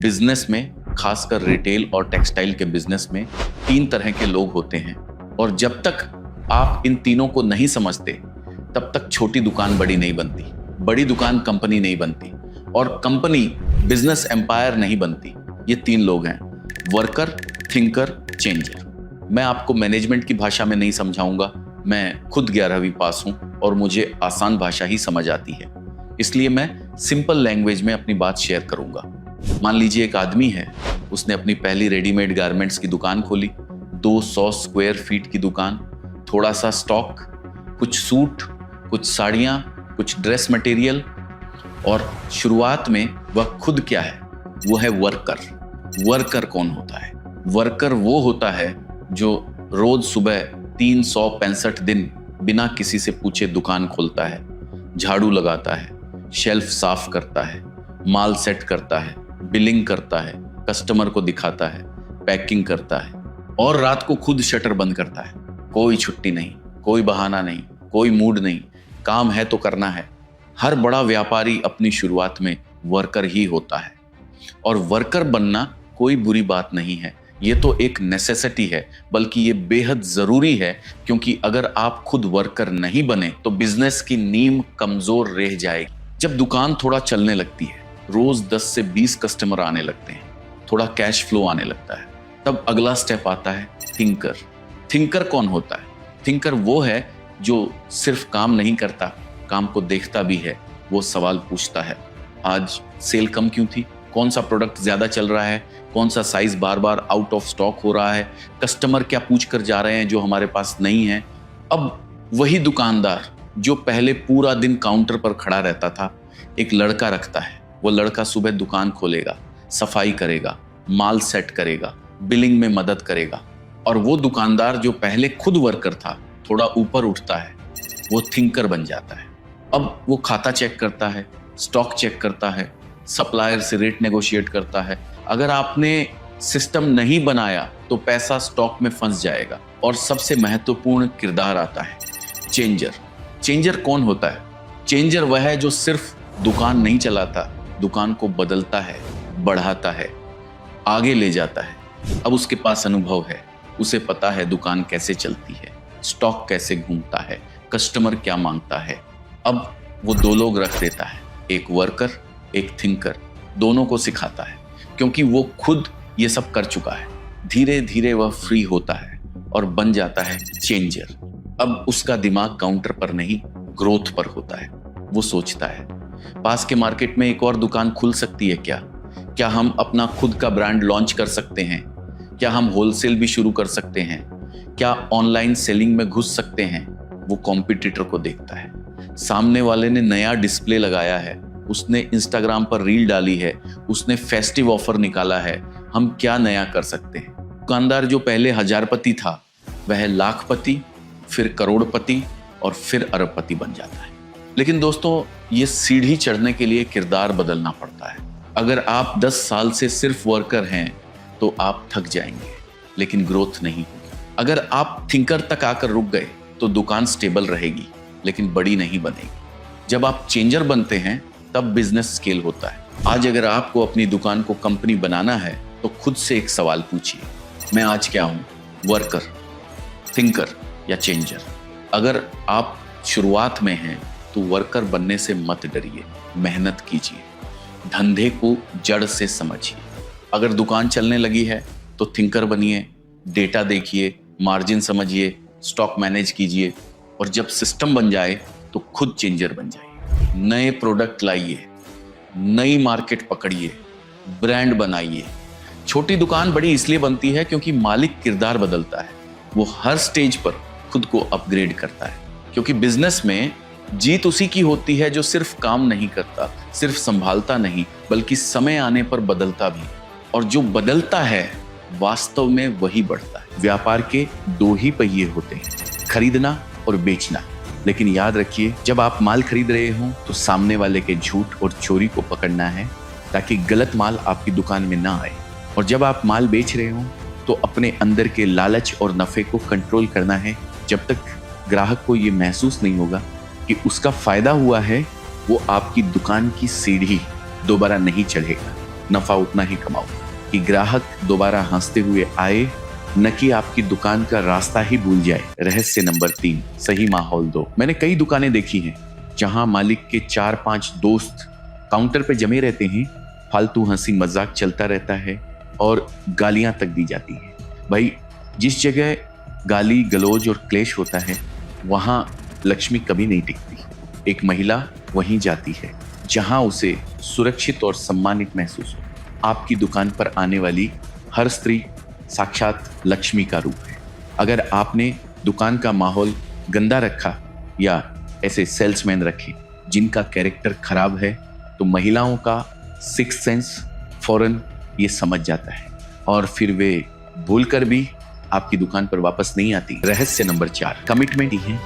Business में, खासकर retail और टेक्सटाइल के बिजनेस में 3 तरह के लोग होते हैं और जब तक आप इन तीनों को नहीं समझते तब तक छोटी दुकान बड़ी नहीं बनती, बड़ी दुकान कंपनी नहीं बनती और कंपनी बिजनेस एम्पायर नहीं बनती। ये 3 लोग हैं, वर्कर, थिंकर, चेंजर। मैं आपको मैनेजमेंट की भाषा में नहीं समझाऊंगा, मैं खुद 11वीं पास हूं और मुझे आसान भाषा ही समझ आती है, इसलिए मैं सिंपल लैंग्वेज में अपनी बात शेयर करूंगा। मान लीजिए एक आदमी है, उसने अपनी पहली रेडीमेड गारमेंट्स की दुकान खोली, 200 स्क्वायर फीट की दुकान, थोड़ा सा स्टॉक, कुछ सूट, कुछ साड़ियां, कुछ ड्रेस मटेरियल और शुरुआत में वह खुद क्या है, वो है वर्कर। वर्कर कौन होता है? वर्कर वो होता है जो रोज सुबह 365 दिन बिना किसी से पूछे दुकान खोलता है, झाड़ू लगाता है, शेल्फ साफ करता है, माल सेट करता है, बिलिंग करता है, कस्टमर को दिखाता है, पैकिंग करता है और रात को खुद शटर बंद करता है। कोई छुट्टी नहीं, कोई बहाना नहीं, कोई मूड नहीं, काम है तो करना है। हर बड़ा व्यापारी अपनी शुरुआत में वर्कर ही होता है और वर्कर बनना कोई बुरी बात नहीं है, ये तो एक नेसेसिटी है, बल्कि ये बेहद जरूरी है, क्योंकि अगर आप खुद वर्कर नहीं बने तो बिजनेस की नींव कमजोर रह जाएगी। जब दुकान थोड़ा चलने लगती है, रोज 10 से 20 कस्टमर आने लगते हैं, थोड़ा कैश फ्लो आने लगता है, तब अगला स्टेप आता है थिंकर। थिंकर कौन होता है? थिंकर वो है जो सिर्फ काम नहीं करता, काम को देखता भी है। वो सवाल पूछता है, आज सेल कम क्यों थी? कौन सा प्रोडक्ट ज्यादा चल रहा है? कौन सा size bar bar out of stock हो रहा है? कस्टमर क्या पूछ कर जा रहे हैं जो हमारे पास नहीं है? अब वही दुकानदार जो पहले पूरा दिन काउंटर पर खड़ा रहता था, एक लड़का रखता है। वो लड़का सुबह दुकान खोलेगा, सफाई करेगा, माल सेट करेगा, बिलिंग में मदद करेगा और वो दुकानदार जो पहले खुद वर्कर था थोड़ा ऊपर उठता है, वो थिंकर बन जाता है। अब वो खाता चेक करता है, स्टॉक चेक करता है, सप्लायर से रेट नेगोशिएट करता है। अगर आपने सिस्टम नहीं बनाया तो पैसा स्टॉक में फंस जाएगा। और सबसे महत्वपूर्ण किरदार आता है चेंजर। चेंजर कौन होता है? चेंजर वह है जो सिर्फ दुकान नहीं चलाता, दुकान को बदलता है, बढ़ाता है, आगे ले जाता है। अब उसके पास अनुभव है, उसे पता है दुकान कैसे चलती है, स्टॉक कैसे घूमता है, कस्टमर क्या मांगता है। अब वो 2 लोग रख देता है, एक वर्कर, एक थिंकर, दोनों को सिखाता है, क्योंकि वो खुद ये सब कर चुका है। धीरे धीरे वह फ्री होता है और बन जाता है चेंजर। अब उसका दिमाग काउंटर पर नहीं, ग्रोथ पर होता है। वो सोचता है, पास के मार्केट में एक और दुकान खुल सकती है क्या? क्या हम अपना खुद का ब्रांड लॉन्च कर सकते हैं? क्या हम होलसेल भी शुरू कर सकते हैं? क्या ऑनलाइन सेलिंग में घुस सकते हैं? वो कॉम्पिटिटर को देखता है, सामने वाले ने नया डिस्प्ले लगाया है, उसने इंस्टाग्राम पर रील डाली है, उसने फेस्टिव ऑफर निकाला है, हम क्या नया कर सकते हैं? दुकानदार जो पहले हजारपति था वह लाखपति, फिर करोड़पति और फिर अरबपति बन जाता है। लेकिन दोस्तों, ये सीढ़ी चढ़ने के लिए किरदार बदलना पड़ता है। अगर आप 10 साल से सिर्फ वर्कर हैं तो आप थक जाएंगे, लेकिन ग्रोथ नहीं होगी। अगर आप थिंकर तक आकर रुक गए तो दुकान स्टेबल रहेगी, लेकिन बड़ी नहीं बनेगी। जब आप चेंजर बनते हैं तब बिजनेस स्केल होता है। आज अगर आपको अपनी दुकान को कंपनी बनाना है तो खुद से एक सवाल पूछिए, मैं आज क्या हूं? वर्कर, थिंकर या चेंजर? अगर आप शुरुआत में हैं तो वर्कर बनने से मत डरिए, मेहनत कीजिए, धंधे को जड़ से समझिए। अगर दुकान चलने लगी है तो थिंकर बनिए, डेटा देखिए, मार्जिन समझिए, स्टॉक मैनेज कीजिए और जब सिस्टम बन जाए तो खुद चेंजर बन जाइए। नए प्रोडक्ट लाइए, नई मार्केट पकड़िए, ब्रांड बनाइए। छोटी दुकान बड़ी इसलिए बनती है क्योंकि मालिक किरदार बदलता है, वो हर स्टेज पर खुद को अपग्रेड करता है। क्योंकि बिजनेस में जीत उसी की होती है जो सिर्फ काम नहीं करता, सिर्फ संभालता नहीं, बल्कि समय आने पर बदलता भी। और जो बदलता है वास्तव में वही बढ़ता है। व्यापार के 2 ही पहिए होते हैं, खरीदना और बेचना। लेकिन याद रखिए, जब आप माल खरीद रहे हो तो सामने वाले के झूठ और चोरी को पकड़ना है, ताकि गलत माल आपकी दुकान में ना आए। और जब आप माल बेच रहे हो तो अपने अंदर के लालच और नफे को कंट्रोल करना है, जब तक ग्राहक को ये महसूस नहीं होगा कि उसका फायदा हुआ है, वो आपकी दुकान की सीढ़ी दोबारा नहीं चढ़ेगा। नफा उतना ही कमाओ कि ग्राहक दोबारा हंसते हुए आए, न कि आपकी दुकान का रास्ता ही भूल जाए। रहस्य नंबर 3, सही माहौल दो। मैंने कई दुकानें देखी हैं जहां मालिक के 4-5 दोस्त काउंटर पे जमे रहते हैं, फालतू हंसी मजाक चलता रहता है और गालियां तक दी जाती है। भाई, जिस जगह गाली गलौज और क्लेश होता है वहां लक्ष्मी कभी नहीं टिकती। एक महिला वहीं जाती है जहां उसे सुरक्षित और सम्मानित महसूस हो। आपकी दुकान पर आने वाली हर स्त्री साक्षात लक्ष्मी का रूप है। अगर आपने दुकान का माहौल गंदा रखा या ऐसे सेल्समैन रखे जिनका कैरेक्टर खराब है, तो महिलाओं का सिक्स्थ सेंस फौरन ये समझ जाता है और फिर वे भूलकर भी आपकी दुकान पर वापस नहीं आती। रहस्य नंबर 4, कमिटमेंट ही है